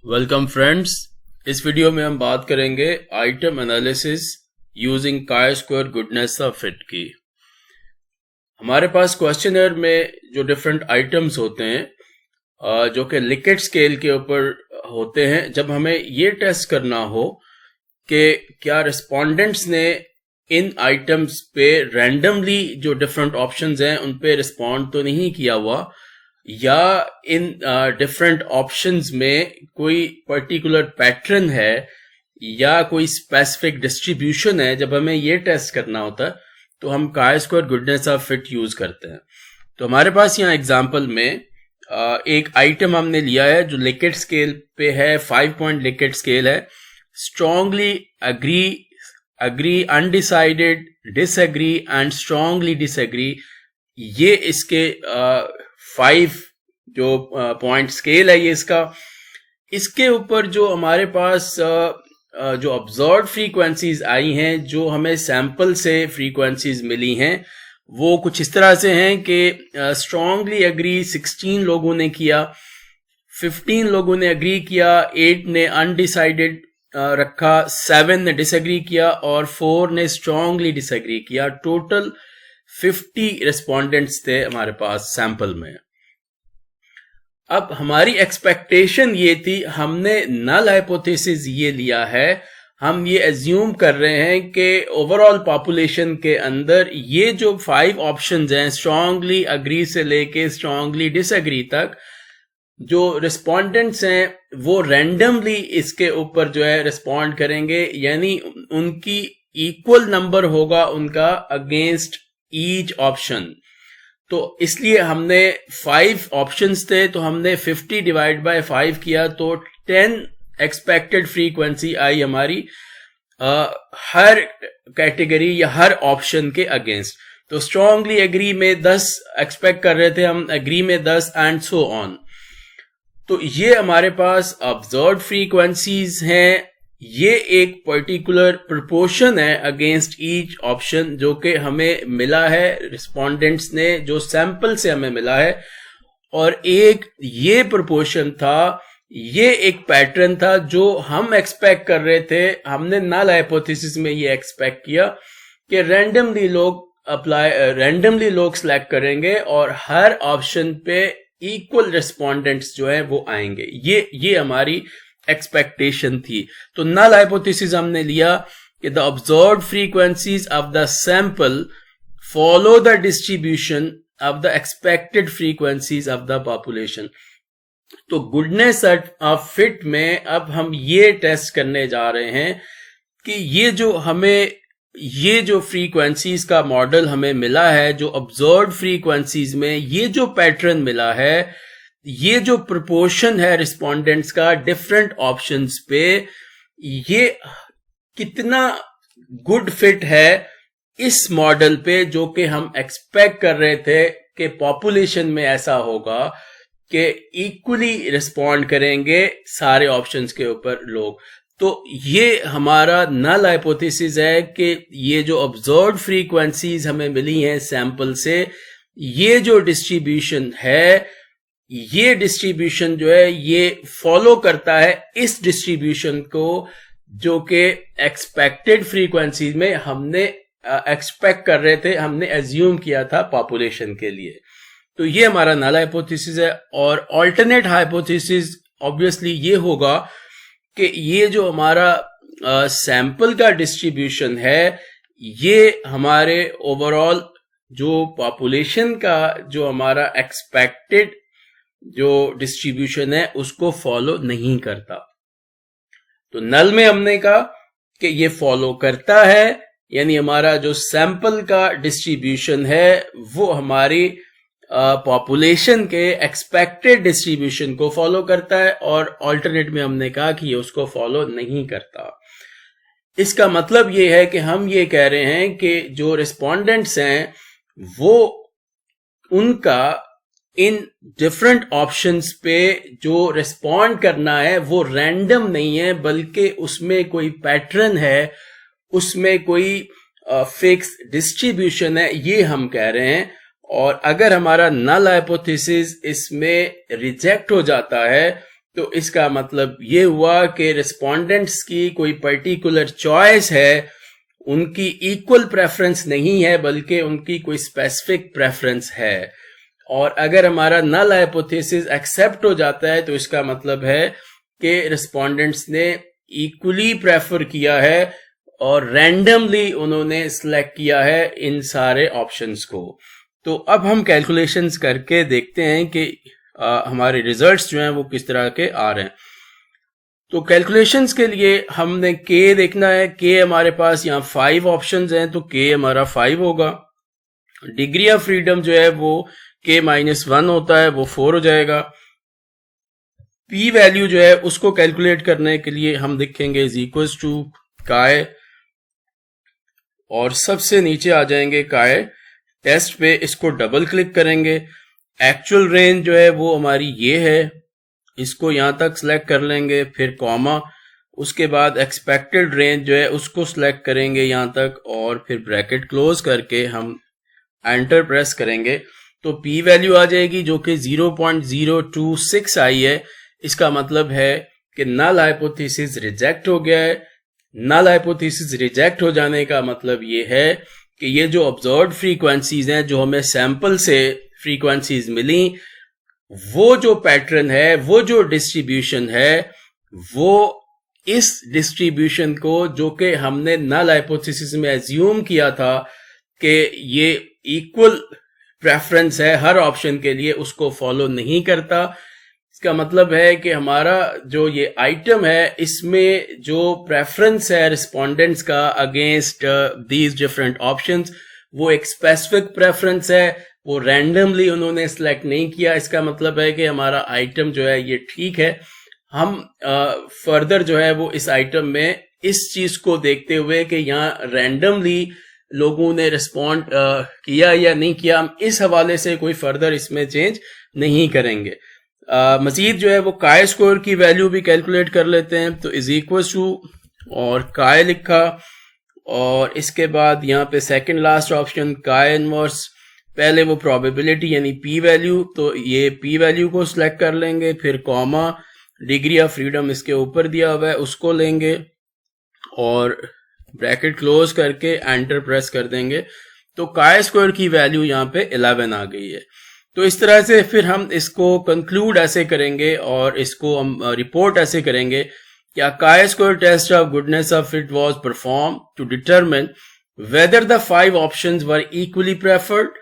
Welcome friends. इस video में हम बात करेंगे item analysis using chi-square goodness of fit की। हमारे पास क्वेश्चनर में जो डिफरेंट आइटम्स होते हैं जो कि लिकेट स्केल के ऊपर होते हैं, जब हमें ये टेस्ट करना हो कि क्या रिस्पोंडेंट्स ने इन आइटम्स पे रैंडमली जो डिफरेंट ऑप्शंस हैं उन पे रिस्पॉन्ड तो नहीं किया हुआ, या इन डिफरेंट ऑप्शंस में कोई पर्टिकुलर पैटर्न है या कोई स्पेसिफिक डिस्ट्रीब्यूशन है। जब हमें ये टेस्ट करना होता है तो हम chi-square goodness of fit use करते हैं। तो हमारे पास यहाँ एग्जांपल में एक आइटम हमने लिया है जो लिकेट स्केल पे है, 5 पॉइंट लिकेट स्केल है। Strongly agree, undecided, disagree and strongly disagree, ये इसके 5 जो पॉइंट स्केल है ये इसके ऊपर जो हमारे पास जो ऑब्जर्व्ड फ्रीक्वेंसीज आई हैं, जो हमें सैंपल से फ्रीक्वेंसीज मिली हैं, वो कुछ इस तरह से हैं कि स्ट्रांगली एग्री 16 लोगों ने किया, 15 लोगों ने एग्री किया, 8 ने अनडिसाइडेड रखा, 7 ने डिसएग्री किया और 4 ने स्ट्रांगली डिसएग्री किया। टोटल 50 रिस्पोंडेंट्स थे हमारे पास सैंपल में। अब हमारी एक्सपेक्टेशन ये थी, हमने नल हाइपोथेसिस ये लिया है, हम ये एज्यूम कर रहे हैं कि ओवरऑल पॉपुलेशन के अंदर ये जो 5 ऑप्शंस हैं, स्ट्रांगली अग्री से लेके स्ट्रांगली डिसएग्री तक, जो रिस्पोंडेंट्स हैं वो रैंडमली इसके ऊपर जो है रिस्पॉन्ड करेंगे, यानी उनकी इक्वल नंबर होगा उनका अगेंस्ट ईच ऑप्शन। तो इसलिए हमने 5 ऑप्शंस थे तो हमने 50 डिवाइड बाय 5 किया, तो 10 एक्सपेक्टेड फ्रीक्वेंसी आई हमारी हर कैटेगरी या हर ऑप्शन के अगेंस्ट। तो स्ट्रांगली एग्री में 10 एक्सपेक्ट कर रहे थे हम, एग्री में 10 एंड सो ऑन। तो ये हमारे पास ऑब्जर्व्ड फ्रीक्वेंसीज हैं, ये एक पर्टिकुलर प्रोपोर्शन है अगेंस्ट ईच ऑप्शन जो कि हमें मिला है रिस्पोंडेंट्स ने, जो सैंपल से हमें मिला है। और एक ये प्रोपोर्शन था, ये एक पैटर्न था जो हम एक्सपेक्ट कर रहे थे। हमने नल हाइपोथेसिस में ये एक्सपेक्ट किया कि रैंडमली लोग सिलेक्ट करेंगे और हर ऑप्शन पे इक्वल रिस्पोंडेंट्स जो है वो आएंगे। ये हमारी एक्सपेक्टेशन थी। तो नल हाइपोथेसिस हमने लिया कि the observed frequencies of the sample follow the distribution of the expected frequencies of the population. तो गुडनेस ऑफ फिट में अब हम ये टेस्ट करने जा रहे हैं कि ये जो फ्रीक्वेंसीज का मॉडल हमें मिला है, जो ऑब्जर्व्ड फ्रीक्वेंसीज में ये जो पैटर्न मिला है, ये जो प्रोपोर्शन है रिस्पोंडेंट्स का डिफरेंट ऑप्शंस पे, ये कितना गुड फिट है इस मॉडल पे, जो कि हम एक्सपेक्ट कर रहे थे कि पॉपुलेशन में ऐसा होगा कि इक्वली रिस्पॉन्ड करेंगे सारे ऑप्शंस के ऊपर लोग। तो ये हमारा नल हाइपोथेसिस है कि ये जो ऑब्जर्व्ड फ्रीक्वेंसीज हमें मिली हैं सैंपल से, ये जो डिस्ट्रीब्यूशन है, ये डिस्ट्रीब्यूशन जो है ये फॉलो करता है इस डिस्ट्रीब्यूशन को जो कि एक्सपेक्टेड फ्रीक्वेंसी में हमने एक्सपेक्ट कर रहे थे, हमने एज्यूम किया था पॉपुलेशन के लिए। तो ये हमारा नल हाइपोथेसिस है। और अल्टरनेट हाइपोथेसिस ऑब्वियसली ये होगा कि ये जो हमारा सैंपल का डिस्ट्रीब्यूशन है, ये हमारे ओवरऑल जो पॉपुलेशन का जो हमारा एक्सपेक्टेड जो डिस्ट्रीब्यूशन है उसको फॉलो नहीं करता। तो नल में हमने कहा कि ये फॉलो करता है, यानी हमारा जो सैंपल का डिस्ट्रीब्यूशन है वो हमारी पॉपुलेशन के एक्सपेक्टेड डिस्ट्रीब्यूशन को फॉलो करता है, और अल्टरनेट में हमने कहा कि ये उसको फॉलो नहीं करता। इसका मतलब ये है कि हम ये कह रहे हैं कि जो रिस्पोंडेंट्स हैं वो उनका इन डिफरेंट ऑप्शंस पे जो रिस्पॉन्ड करना है वो रैंडम नहीं है, बल्कि उसमें कोई पैटर्न है, उसमें कोई फिक्स डिस्ट्रीब्यूशन है, ये हम कह रहे हैं। और अगर हमारा नल हाइपोथेसिस इसमें रिजेक्ट हो जाता है तो इसका मतलब ये हुआ कि रिस्पोंडेंट्स की कोई पर्टिकुलर चॉइस है, उनकी इक्वल प्रेफरेंस नहीं है, बल्कि उनकी कोई स्पेसिफिक प्रेफरेंस है। और अगर हमारा नल हाइपोथेसिस एक्सेप्ट हो जाता है तो इसका मतलब है कि रिस्पोंडेंट्स ने इक्वली प्रेफर किया है और रैंडमली उन्होंने सिलेक्ट किया है इन सारे ऑप्शंस को। तो अब हम कैलकुलेशंस करके देखते हैं कि हमारे रिजल्ट्स जो हैं वो किस तरह के आ रहे हैं। तो कैलकुलेशंस के लिए हमने के देखना है। के हमारे पास यहाँ 5 ऑप्शंस हैं, तो के हमारा 5 होगा। डिग्री ऑफ फ्रीडम जो है वो k-1 होता है, वो 4 हो जाएगा। पी वैल्यू जो है उसको कैलकुलेट करने के लिए हम लिखेंगे इज इक्वल्स टू काय, और सबसे नीचे आ जाएंगे काय टेस्ट पे, इसको डबल क्लिक करेंगे। एक्चुअल रेंज जो है वो हमारी ये है, इसको यहां तक सिलेक्ट कर लेंगे, फिर कॉमा, उसके बाद एक्सपेक्टेड रेंज जो है उसको सिलेक्ट करेंगे यहां तक, और फिर ब्रैकेट क्लोज करके हम एंटर प्रेस करेंगे तो पी वैल्यू आ जाएगी जो कि 0.026 आई है। इसका मतलब है कि नल हाइपोथेसिस रिजेक्ट हो गया है। नल हाइपोथेसिस रिजेक्ट हो जाने का मतलब ये है कि ये जो ऑब्जर्व्ड फ्रीक्वेंसीज हैं, जो हमें सैंपल से फ्रीक्वेंसीज मिली, वो जो पैटर्न है, वो जो डिस्ट्रीब्यूशन है, वो इस डिस्ट्रीब्यूशन को जो कि हमने नल हाइपोथेसिस में एज्यूम किया था कि ये इक्वल प्रेफरेंस है हर ऑप्शन के लिए, उसको फॉलो नहीं करता। इसका मतलब है कि हमारा जो ये आइटम है, इसमें जो प्रेफरेंस है रिस्पोंडेंट्स का अगेंस्ट दीज डिफरेंट ऑप्शंस, वो एक स्पेसिफिक प्रेफरेंस है, वो रैंडमली उन्होंने सिलेक्ट नहीं किया। इसका मतलब है कि हमारा आइटम जो है ये ठीक है। हम फर्दर जो है वो इस आइटम में इस चीज को देखते हुए कि यहाँ रैंडमली लोगों ने रिस्पॉन्ड किया या नहीं किया, हम इस हवाले से कोई फर्दर इसमें चेंज नहीं करेंगे। मजीद जो है वो काय स्कोर की वैल्यू भी कैलकुलेट कर लेते हैं। तो इज इक्वल टू और काय लिखा, और इसके बाद यहाँ पे सेकंड लास्ट ऑप्शन काय इनवर्स, पहले वो प्रोबेबिलिटी यानी पी वैल्यू, तो ये पी वैल्यू को सिलेक्ट कर लेंगे, फिर कॉमा, डिग्री ऑफ फ्रीडम इसके ऊपर दिया हुआ है उसको लेंगे, और ब्रैकेट क्लोज करके एंटर प्रेस कर देंगे। तो काय स्क्वायर की वैल्यू यहाँ पे 11 आ गई है। तो इस तरह से फिर हम इसको कंक्लूड ऐसे करेंगे और इसको हम रिपोर्ट ऐसे करेंगे कि a chi-square test of goodness of fit was performed to determine whether the 5 options were equally preferred.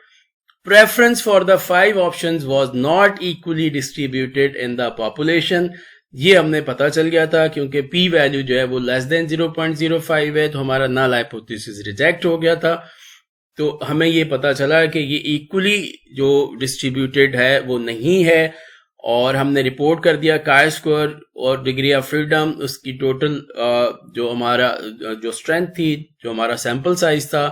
Preference for the 5 options was not equally distributed in the population. ये हमने पता चल गया था क्योंकि p वैल्यू जो है वो लेस देन 0.05 है, तो हमारा नल हाइपोथेसिस रिजेक्ट हो गया था। तो हमें ये पता चला कि ये इक्वली जो डिस्ट्रीब्यूटेड है वो नहीं है, और हमने रिपोर्ट कर दिया काय स्क्वायर और डिग्री ऑफ फ्रीडम, उसकी टोटल जो हमारा जो स्ट्रेंथ थी, जो हमारा सैंपल साइज था,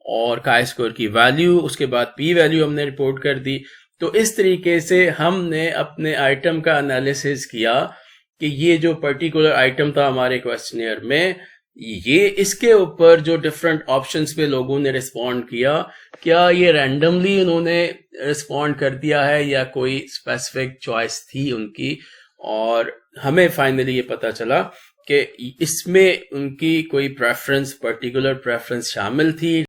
और काय स्क्वायर की वैल्यू, उसके बाद पी वैल्यू हमने रिपोर्ट कर दी। तो इस तरीके से हमने अपने आइटम का एनालिसिस किया कि ये जो पर्टिकुलर आइटम था हमारे क्वेश्चनियर में, ये इसके ऊपर जो डिफरेंट ऑप्शंस पे लोगों ने रिस्पॉन्ड किया, क्या ये रैंडमली उन्होंने रिस्पॉन्ड कर दिया है या कोई स्पेसिफिक चॉइस थी उनकी। और हमें फाइनली ये पता चला कि इसमें उनकी कोई प्रेफरेंस, पर्टिकुलर प्रेफरेंस शामिल थी।